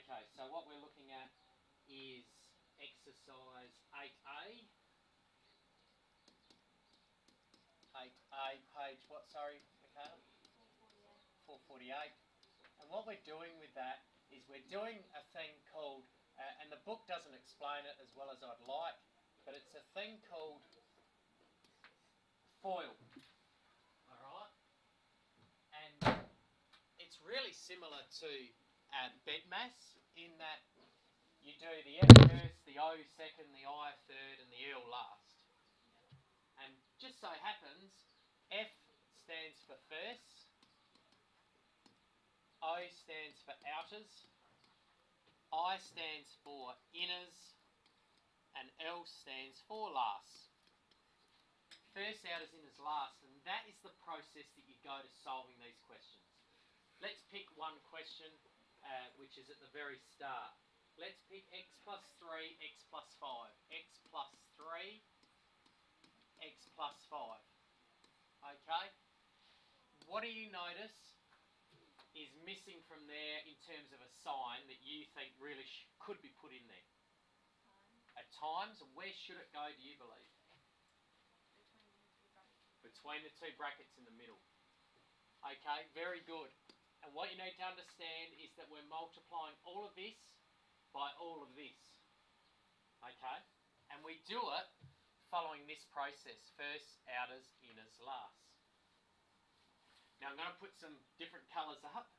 Okay, so what we're looking at is exercise 8A. 8A, page what, sorry, Michaela? 448. And what we're doing with that is we're doing a thing called, and the book doesn't explain it as well as I'd like, but it's a thing called FOIL. Alright? And it's really similar to BEDMAS in that you do the F first, the O second, the I third, and the L last. And just so happens, F stands for first, O stands for outers, I stands for inners, and L stands for last. First, outers, inners, last, and that is the process that you go to solving these questions. Let's pick one question, which is at the very start. Let's pick x plus 3, x plus 5. X plus 3, x plus 5. Okay? What do you notice is missing from there in terms of a sign that you think really could be put in there? At times, and where should it go, do you believe? Between the two brackets in the middle. Okay, very good. And what you need to understand is that we're multiplying all of this by all of this. Okay? And we do it following this process. First, outers, inners, last. Now I'm going to put some different colours up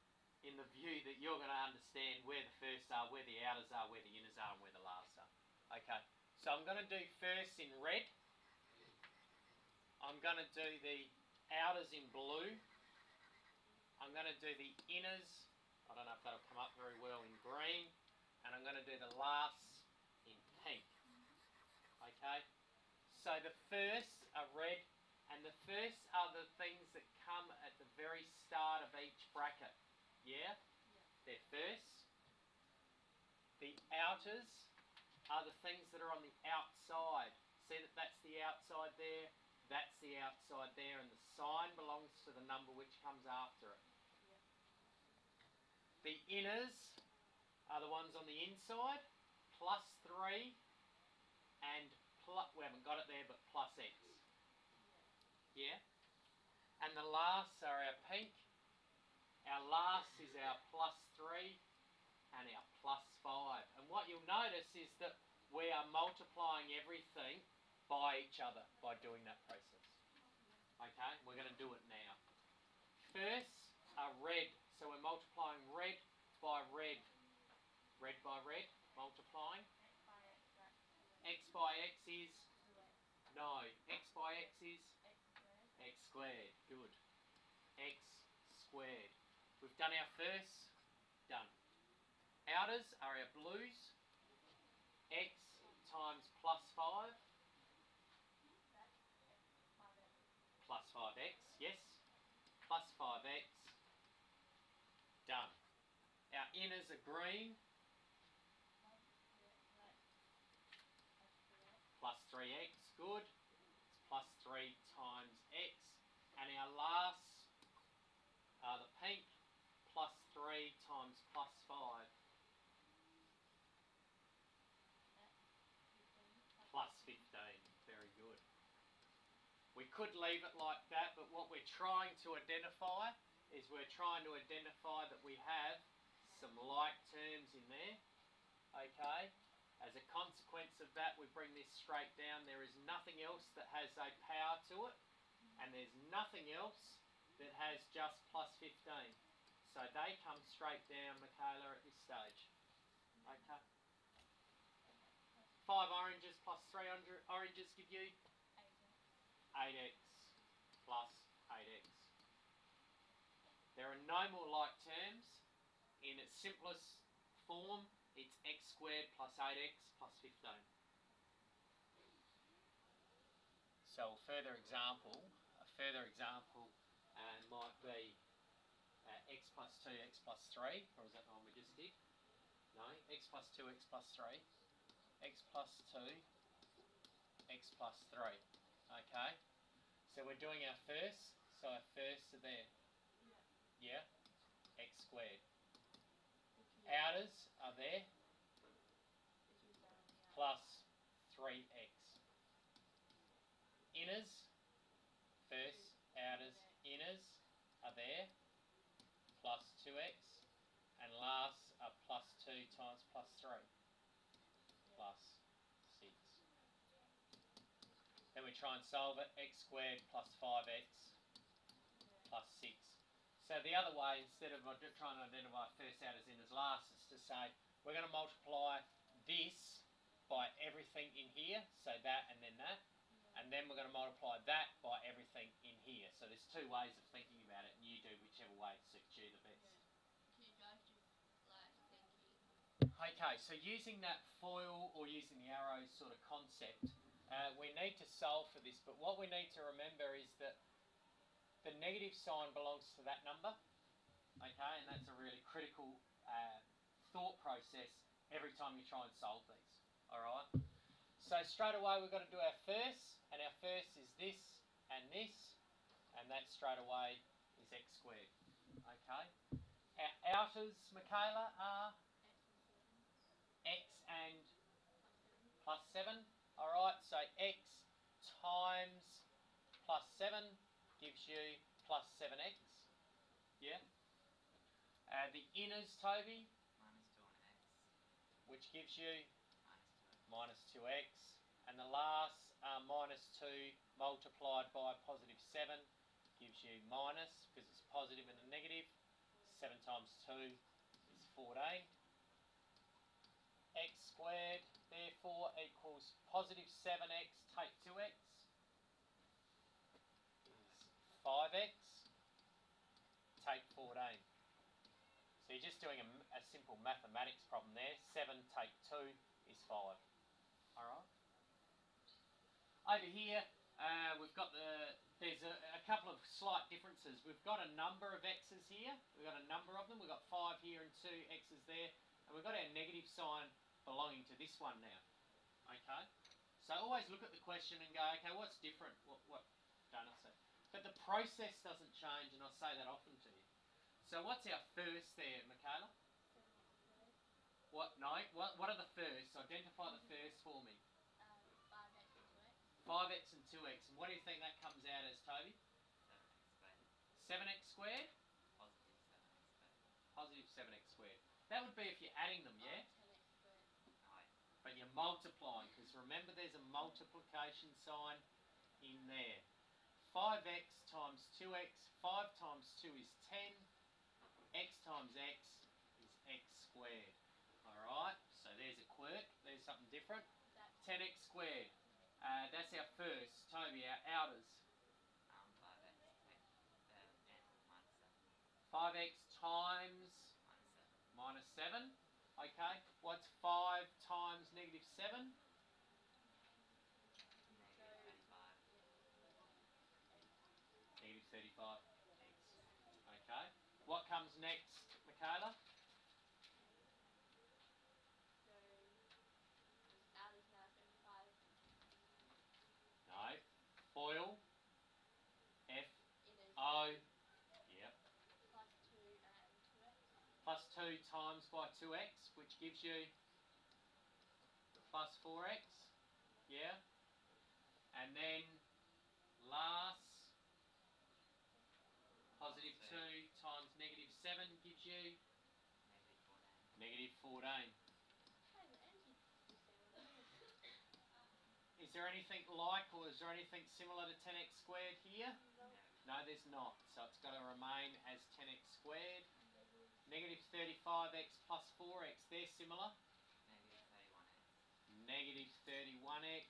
in the view that you're going to understand where the firsts are, where the outers are, where the inners are, and where the lasts are. Okay, so I'm going to do first in red. I'm going to do the outers in blue. I'm going to do the inners, I don't know if that'll come up very well, in green. And I'm going to do the lasts in pink. Okay, so the firsts are red. And the firsts are the things that come at the very start of each bracket. Yeah? They're firsts. The outers are the things that are on the outside. See that that's the outside there, that's the outside there, and the sign belongs to the number which comes after it. The inners are the ones on the inside, plus 3, and we haven't got it there, but plus x. Yeah? And the lasts are our pink. Our last is our plus 3 and our plus 5. And what you'll notice is that we are multiplying everything by each other by doing that process. Okay? We're going to do it now. Firsts are red. So we're multiplying red by red. Red by red. Multiplying. X by x is? No. X by x is? X squared, good. X squared. We've done our first, done. Outers are our blues. X times plus 5. Plus 5x, yes. Plus 5x. Done. Our inners are green. Plus 3x, good. Plus 3 times x, and our lasts are the pink, plus 3 times plus 5. Plus 15, very good. We could leave it like that, but what we're trying to identify is we're trying to identify that we have some like terms in there, okay? As a consequence of that, we bring this straight down. There is nothing else that has a power to it, and there's nothing else that has just plus 15. So they come straight down, Michaela, at this stage. Okay. 5 oranges plus 3 oranges give you? 8x plus 8x. There are no more like terms. In its simplest form, it's x squared plus 8x plus 15. So a further example might be x plus 2, x plus 3, or is that the one we just did? No, x plus 2, x plus 3, x plus 2, x plus 3. Okay, so we're doing our first, so our firsts are there. Yeah? X squared. outers are there, plus 3x. Inners, first, outers, inners are there, plus 2x. And lasts are plus 2 times plus 3, plus 6. Then we try and solve it, x squared plus 5x plus 6. So the other way, instead of trying to identify first, outers, inners, last, is to say we're going to multiply this by everything in here, so that and then that, and then we're going to multiply that by everything in here. So there's two ways of thinking about it, and you do whichever way suits you the best. Okay, so using that foil or using the arrows sort of concept, we need to solve for this, but what we need to remember is that the negative sign belongs to that number, okay, and that's a really critical thought process every time you try and solve these, alright? So straight away we've got to do our first, and our first is this, and that straight away is x squared, okay? Our outers, Michaela, are x and plus 7, alright, so x times plus 7 gives you plus 7x, yeah? The inners, Toby, which gives you minus 2x, and the last minus 2 multiplied by positive 7 gives you minus, because it's positive and a negative. 7 times 2 is 14. X squared therefore equals positive 7x take 2x is 5x take 14. So you're just doing a simple mathematics problem there. 7 take 2 is 5. Alright. Over here, we've got there's a couple of slight differences. We've got a number of x's here. We've got a number of them. We've got 5 here and 2 x's there. And we've got our negative sign belonging to this one now. Okay? So always look at the question and go, okay, what's different? What Dana said. But the process doesn't change, and I say that often to you. So what's our first there, Michaela? What? No. What are the firsts? Identify the first for me. 5x and 2x. And what do you think that comes out as, Toby? 7x squared? Positive 7x squared. That would be if you're adding them, yeah? But you're multiplying, because remember there's a multiplication sign in there. 5x times 2x, 5 times 2 is 10. X times x is x squared. Alright, so there's a quirk, there's something different. 10x squared, that's our first. Toby, our outers. 5x times minus 7. Okay, what's 5 times negative 7? Negative 35x. Okay, what comes next, Michaela? No. Foil. F-O. Yep. Plus 2 times by 2x, which gives you plus 4x. Yeah. And then last, positive 2 times negative 7 gives you negative 14. Is there anything like, or is there anything similar to 10x squared here? No, there's not. So it's got to remain as 10x squared. Negative 35x plus 4x, they're similar. Negative 31x.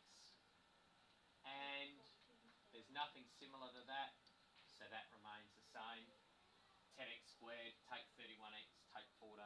And there's nothing similar to that, so that remains the same. 10x squared, take 31x, take 14.